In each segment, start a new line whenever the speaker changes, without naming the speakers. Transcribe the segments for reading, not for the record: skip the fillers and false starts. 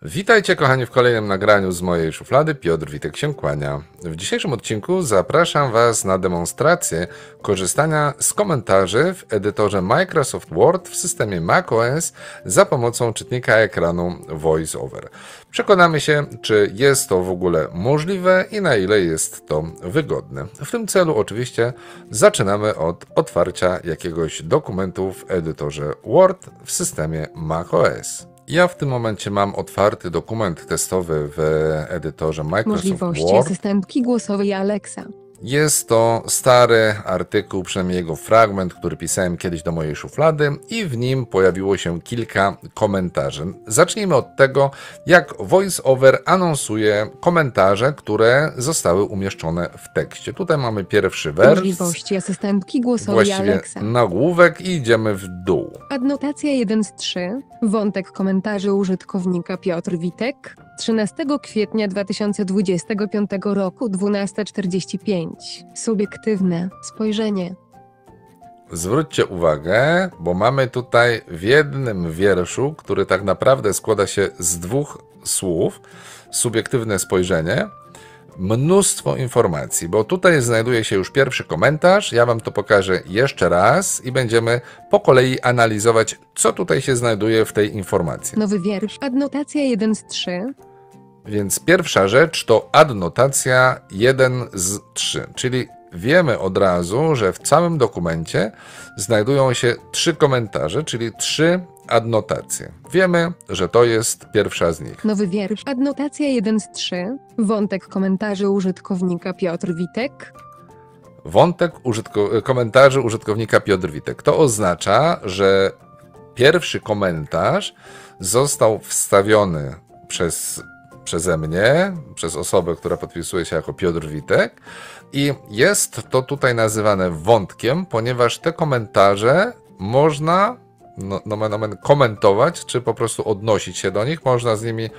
Witajcie kochani w kolejnym nagraniu z mojej szuflady. Piotr Witek się kłania. W dzisiejszym odcinku zapraszam Was na demonstrację korzystania z komentarzy w edytorze Microsoft Word w systemie macOS za pomocą czytnika ekranu VoiceOver. Przekonamy się, czy jest to w ogóle możliwe i na ile jest to wygodne. W tym celu oczywiście zaczynamy od otwarcia jakiegoś dokumentu w edytorze Word w systemie macOS. Ja w tym momencie mam otwarty dokument testowy w edytorze Microsoft
Możliwości
Word.
asystentki głosowej Alexa.
Jest to stary artykuł, przynajmniej jego fragment, który pisałem kiedyś do mojej szuflady i w nim pojawiło się kilka komentarzy. Zacznijmy od tego, jak VoiceOver anonsuje komentarze, które zostały umieszczone w tekście. Tutaj mamy pierwszy wers,
Możliwości asystentki głosowej
właściwie
Alexa.
nagłówek i idziemy w dół.
Adnotacja 1 z 3. Wątek komentarzy użytkownika Piotr Witek. 13 kwietnia 2025 roku 12:45. Subiektywne spojrzenie.
Zwróćcie uwagę, bo mamy tutaj w jednym wierszu, który tak naprawdę składa się z dwóch słów, subiektywne spojrzenie, mnóstwo informacji, bo tutaj znajduje się już pierwszy komentarz, ja Wam to pokażę jeszcze raz i będziemy po kolei analizować, co tutaj się znajduje w tej informacji.
Nowy wiersz. Adnotacja 1 z 3.
Więc pierwsza rzecz to adnotacja 1 z 3, czyli wiemy od razu, że w całym dokumencie znajdują się 3 komentarze, czyli 3 adnotacje. Wiemy, że to jest pierwsza z nich.
Nowy wiersz. Adnotacja 1 z 3. Wątek komentarzy użytkownika Piotr Witek.
Wątek komentarzy użytkownika Piotr Witek. To oznacza, pierwszy komentarz został wstawiony przeze mnie, przez osobę, która podpisuje się jako Piotr Witek i jest to tutaj nazywane wątkiem, ponieważ te komentarze można nomen omen komentować, czy po prostu odnosić się do nich, można z nimi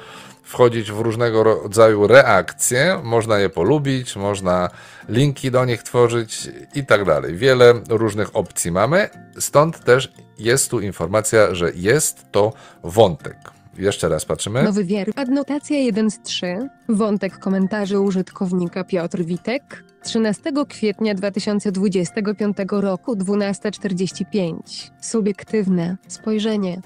wchodzić w różnego rodzaju reakcje, można je polubić, można linki do nich tworzyć i tak dalej. Wiele różnych opcji mamy, stąd też jest tu informacja, że jest to wątek. Jeszcze raz patrzymy.
Nowy wiersz. Adnotacja 1 z 3. Wątek komentarzy użytkownika Piotr Witek. 13 kwietnia 2025 roku 12:45. Subiektywne spojrzenie.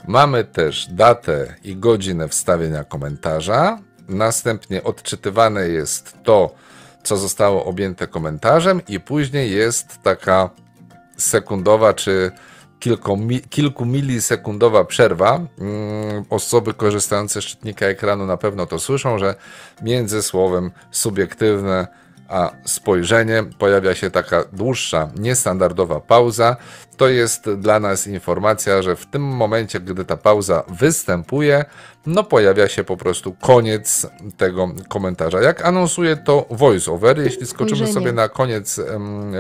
Mamy też datę i godzinę wstawienia komentarza. Następnie odczytywane jest to, co zostało objęte komentarzem i później jest taka sekundowa czy kilku milisekundowa przerwa. Osoby korzystające z czytnika ekranu na pewno to słyszą, że między słowem subiektywne a spojrzenie pojawia się taka dłuższa, niestandardowa pauza. To jest dla nas informacja, że w tym momencie, gdy ta pauza występuje, pojawia się po prostu koniec tego komentarza. Jak anonsuje to VoiceOver, jeśli skoczymy sobie na koniec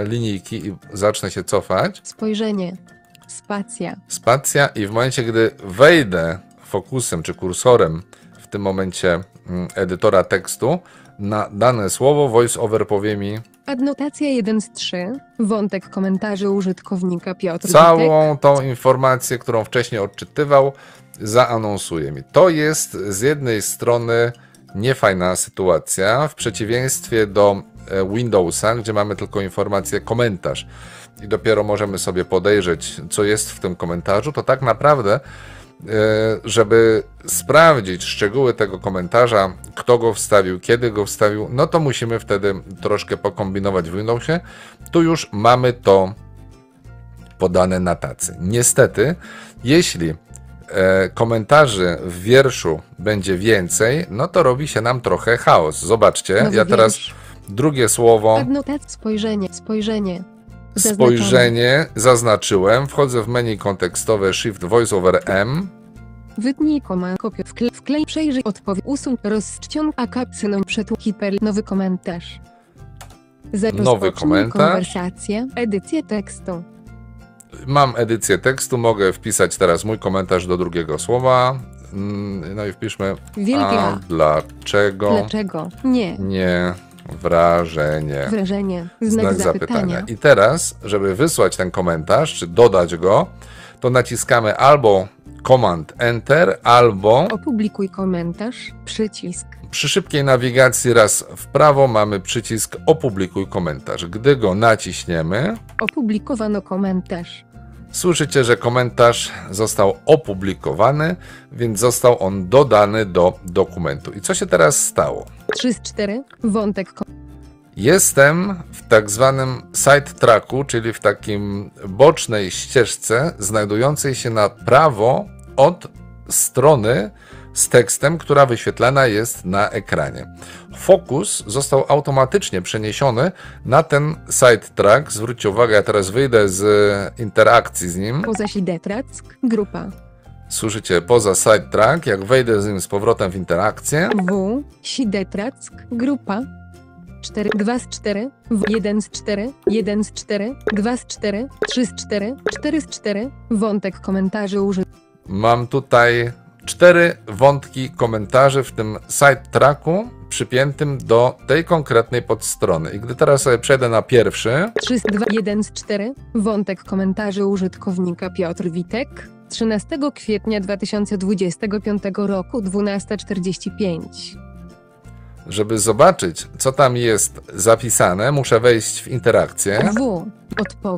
linijki i zacznę się cofać.
Spojrzenie. Spacja.
Spacja i w momencie, gdy wejdę fokusem czy kursorem w tym momencie edytora tekstu na dane słowo, VoiceOver powie mi
Adnotacja 1 z 3. Wątek komentarzy użytkownika Piotr
całą
Witek.
tą informację, którą wcześniej odczytywał, zaanonsuje mi. To jest z jednej strony niefajna sytuacja, w przeciwieństwie do Windowsa, gdzie mamy tylko informację komentarz i dopiero możemy sobie podejrzeć, co jest w tym komentarzu, to tak naprawdę, żeby sprawdzić szczegóły tego komentarza, kto go wstawił, kiedy go wstawił, to musimy wtedy troszkę pokombinować w Windowsie. Tu już mamy to podane na tacy. Niestety, jeśli komentarzy w wierszu będzie więcej, to robi się nam trochę chaos. Zobaczcie,
Nowy
ja teraz
wiersz.
drugie słowo
Adnotacja. Spojrzenie. Spojrzenie.
spojrzenie zaznaczyłem, wchodzę w menu kontekstowe Shift VoiceOver M.
Wytnij kopiuj, wklej, przejrzyj, odpowiedź, usuń, rozczciąg, synon, przetłumacz, hiper, nowy komentarz.
Nowy komentarz.
Konwersację, edycję tekstu.
Mam edycję tekstu, mogę wpisać teraz mój komentarz do drugiego słowa. I wpiszmy,
Wielkie
a dlaczego
Dlaczego?
nie wrażenie.
Wrażenie. Znak zapytania.
I teraz, żeby wysłać ten komentarz, czy dodać go, to naciskamy albo Command Enter albo
Opublikuj komentarz, przycisk.
przy szybkiej nawigacji raz w prawo mamy przycisk Opublikuj komentarz. Gdy go naciśniemy,
Opublikowano komentarz.
słyszycie, że komentarz został opublikowany, więc został on dodany do dokumentu. I co się teraz stało?
3 z 4. Wątek.
Jestem w tak zwanym sidetracku, czyli w takim bocznej ścieżce znajdującej się na prawo od strony z tekstem, która wyświetlana jest na ekranie. Fokus został automatycznie przeniesiony na ten sidetrack. Zwróćcie uwagę, ja teraz wyjdę z interakcji z nim.
Poza Sidetrack. Grupa.
Słyszycie poza sidetrack, jak wejdę z nim z powrotem w interakcję.
W. Sidetrack. Grupa. 4, 2 z 4, 1 z 4, 1 z 4, 2 z 4, 3 z 4, 4 z 4, wątek komentarzy użyć.
Mam tutaj 4 wątki komentarzy w tym sidetracku przypiętym do tej konkretnej podstrony. I gdy teraz sobie przejdę na pierwszy,
3 z 2, 1 z 4, wątek komentarzy użytkownika Piotr Witek, 13 kwietnia 2025 roku, 12:45.
żeby zobaczyć, co tam jest zapisane, muszę wejść w interakcję.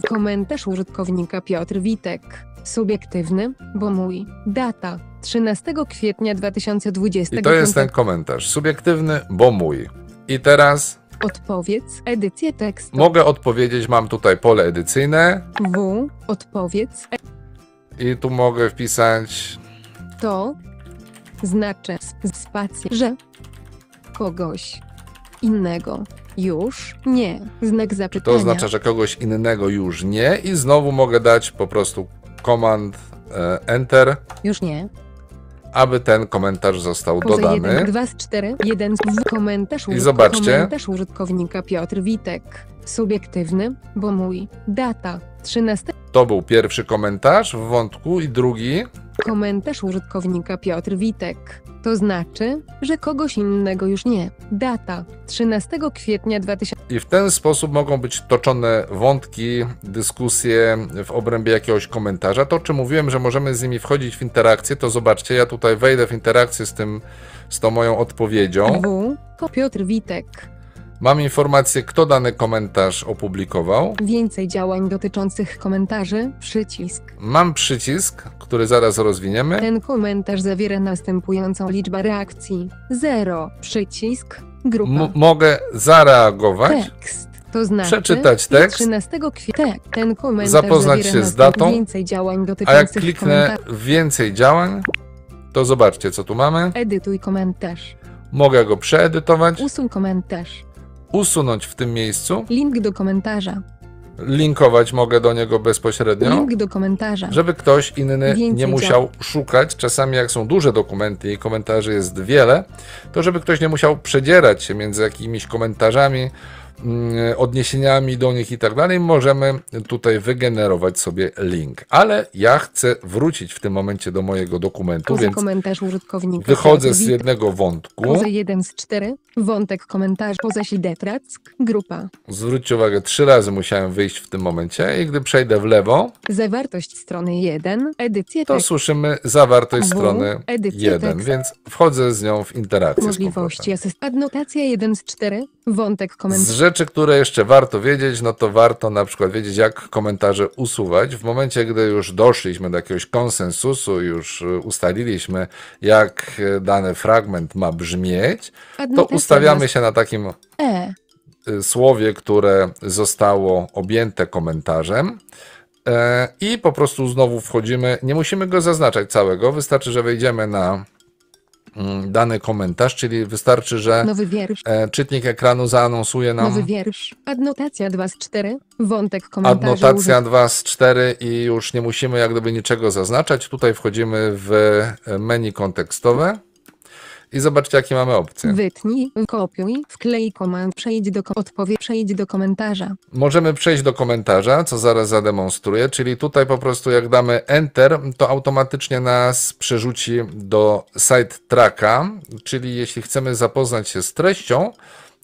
Komentarz użytkownika Piotr Witek. Subiektywny, bo mój. Data. 13 kwietnia 2025.
I to jest ten komentarz. Subiektywny, bo mój. I teraz
Odpowiedz. Edycję tekstu.
mogę odpowiedzieć, mam tutaj pole edycyjne
Odpowiedz.
i tu mogę wpisać
To znaczy spację, że kogoś innego już nie. Znak zapytania.
to oznacza, że kogoś innego już nie i znowu mogę dać po prostu Command Enter,
Już nie.
aby ten komentarz został
Poza
dodany.
1, 2 z 4, 1 z komentarz,
I zobaczcie.
Komentarz użytkownika Piotr Witek. Subiektywny, bo mój. Data. 13.
To był pierwszy komentarz w wątku i drugi.
Komentarz użytkownika Piotr Witek. To znaczy, że kogoś innego już nie. Data. 13 kwietnia 2000.
I w ten sposób mogą być toczone wątki, dyskusje w obrębie jakiegoś komentarza. To, o czym mówiłem, że możemy z nimi wchodzić w interakcję, to zobaczcie, ja tutaj wejdę w interakcję z tą moją odpowiedzią.
Piotr Witek.
Mam informację, kto dany komentarz opublikował.
Więcej działań dotyczących komentarzy. Przycisk.
Mam przycisk, który zaraz rozwiniemy.
Ten komentarz zawiera następującą liczbę reakcji. 0. Przycisk. Grupa.
Mogę zareagować,
Tekst. To znaczy
przeczytać tekst,
13 kwietnia. Ten komentarz
zapoznać
zawiera
się z datą,
więcej działań
a jak
dotyczących
kliknę
komentarzy.
w więcej działań, to zobaczcie, co tu mamy.
Edytuj komentarz.
Mogę go przeedytować,
Usuń komentarz.
usunąć w tym miejscu,
Link do komentarza.
linkować mogę do niego bezpośrednio,
Link do komentarza.
żeby ktoś inny
Więcej
nie musiał szukać. Czasami jak są duże dokumenty i komentarzy jest wiele, to żeby ktoś nie musiał przedzierać się między jakimiś komentarzami, odniesieniami do nich i tak dalej, możemy tutaj wygenerować sobie link. Ale ja chcę wrócić w tym momencie do mojego dokumentu,
Poza
więc
komentarz użytkownika.
wychodzę
Piotr
z
Witek.
jednego wątku.
Poza 1 z 4. Wątek komentarz. Poza Sidetrack. Grupa.
Zwróćcie uwagę, 3 razy musiałem wyjść w tym momencie i gdy przejdę w lewo,
Zawartość strony 1. Edycję
to
tekstu.
słyszymy zawartość strony
Edycja
1,
tekstu.
więc wchodzę z nią w interakcję.
Możliwości Adnotacja 1 z 4. Wątek
Z
komentarz.
rzeczy, które jeszcze warto wiedzieć, no to warto na przykład wiedzieć, jak komentarze usuwać. W momencie, gdy już doszliśmy do jakiegoś konsensusu, już ustaliliśmy, jak dany fragment ma brzmieć, to
Adnotacja
ustawiamy się na takim
E.
słowie, które zostało objęte komentarzem. I po prostu znowu wchodzimy. Nie musimy go zaznaczać całego, wystarczy, że wejdziemy na dany komentarz, czyli wystarczy, że
Nowy wiersz.
czytnik ekranu zaanonsuje nam
Nowy wiersz. Adnotacja 2 z 4. Wątek komentarza.
adnotacja 2 z 4 i już nie musimy jak gdyby niczego zaznaczać. Tutaj wchodzimy w menu kontekstowe i zobaczcie, jakie mamy opcje.
Wytnij, kopiuj, wklej komand, przejdź do komentarza.
Możemy przejść do komentarza, co zaraz zademonstruję, czyli tutaj po prostu jak damy Enter, to automatycznie nas przerzuci do sidetracka, czyli jeśli chcemy zapoznać się z treścią,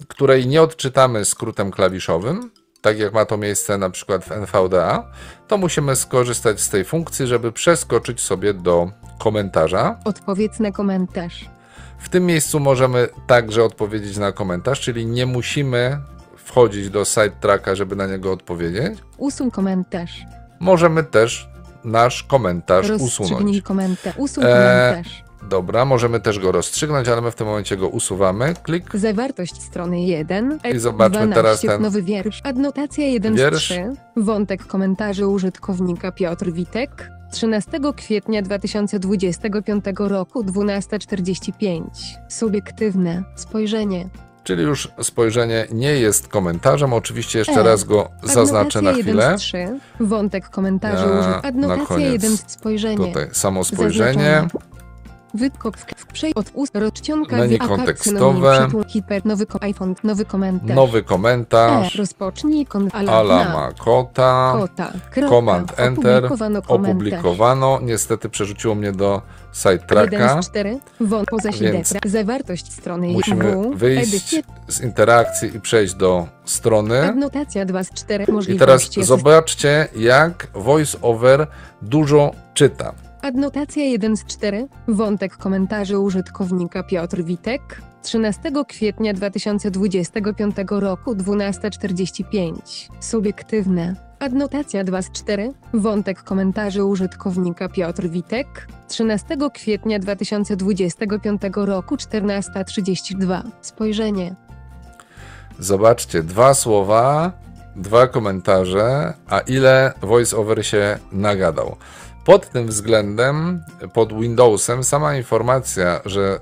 której nie odczytamy skrótem klawiszowym, tak jak ma to miejsce na przykład w NVDA, to musimy skorzystać z tej funkcji, żeby przeskoczyć sobie do komentarza.
Odpowiedz na komentarz.
W tym miejscu możemy także odpowiedzieć na komentarz, czyli nie musimy wchodzić do sidetracka, żeby na niego odpowiedzieć.
Usuń komentarz.
Możemy też nasz komentarz
Rozstrzygnij
usunąć.
komentarz. Usuń komentarz.
Dobra, możemy też go rozstrzygnąć, ale my w tym momencie go usuwamy. Klik.
Zawartość strony 1.
I zobaczmy
12,
teraz ten
nowy wiersz. Adnotacja 1
wiersz.
z 3. Wątek komentarzy użytkownika Piotr Witek. 13 kwietnia 2025 roku 12:45. Subiektywne spojrzenie.
Czyli już spojrzenie nie jest komentarzem. Oczywiście jeszcze raz go zaznaczę na
Adnotacja
chwilę.
1 z 3. Wątek komentarzy
Na
Adnotacja
koniec
1 z spojrzenie.
Tutaj samo spojrzenie.
Wykop od ust rozczcionka
Menu kontekstowe.
Hiper nowy iPhone nowy komentarz.
Nowy komentarz.
Rozpocznij
Alama kota. Command Enter. Opublikowano. Niestety przerzuciło mnie do sidetracka.
1 z 4. Poza
Więc
zawartość strony
musimy wyjść z interakcji i przejść do strony.
Adnotacja 2 z 4.
I teraz zobaczcie, jak VoiceOver dużo czyta.
Adnotacja 1 z 4. Wątek komentarzy użytkownika Piotr Witek. 13 kwietnia 2025 roku 12:45. Subiektywne. Adnotacja 2 z 4. Wątek komentarzy użytkownika Piotr Witek. 13 kwietnia 2025 roku 14:32. Spojrzenie.
Zobaczcie, 2 słowa, 2 komentarze, a ile VoiceOver się nagadał. Pod tym względem, pod Windowsem, sama informacja, że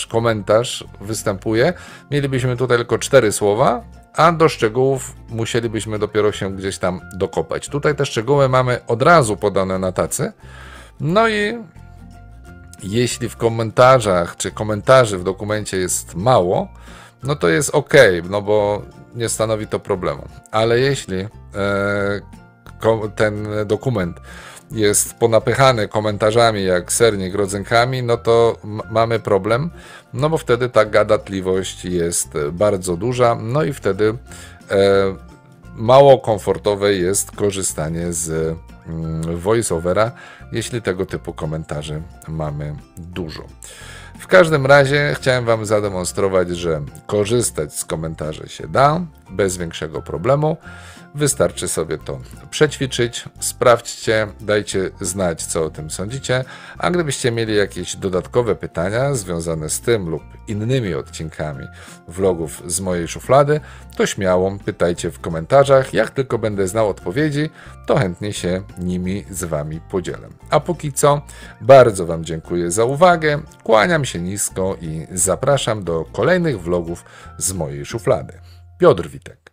komentarz występuje, mielibyśmy tutaj tylko 4 słowa, a do szczegółów musielibyśmy dopiero się gdzieś tam dokopać. Tutaj te szczegóły mamy od razu podane na tacy. No i jeśli w komentarzach czy komentarzy w dokumencie jest mało, no to jest ok, no bo nie stanowi to problemu. Ale jeśli ten dokument jest ponapychany komentarzami jak sernik rodzynkami, no to mamy problem, no bo wtedy ta gadatliwość jest bardzo duża, no i wtedy mało komfortowe jest korzystanie z VoiceOvera, jeśli tego typu komentarzy mamy dużo. W każdym razie chciałem Wam zademonstrować, że korzystać z komentarzy się da bez większego problemu. Wystarczy sobie to przećwiczyć, sprawdźcie, dajcie znać, co o tym sądzicie, a gdybyście mieli jakieś dodatkowe pytania związane z tym lub innymi odcinkami vlogów z mojej szuflady, to śmiało pytajcie w komentarzach. Jak tylko będę znał odpowiedzi, to chętnie się nimi z Wami podzielę. A póki co, bardzo Wam dziękuję za uwagę, kłaniam się nisko i zapraszam do kolejnych vlogów z mojej szuflady. Piotr Witek.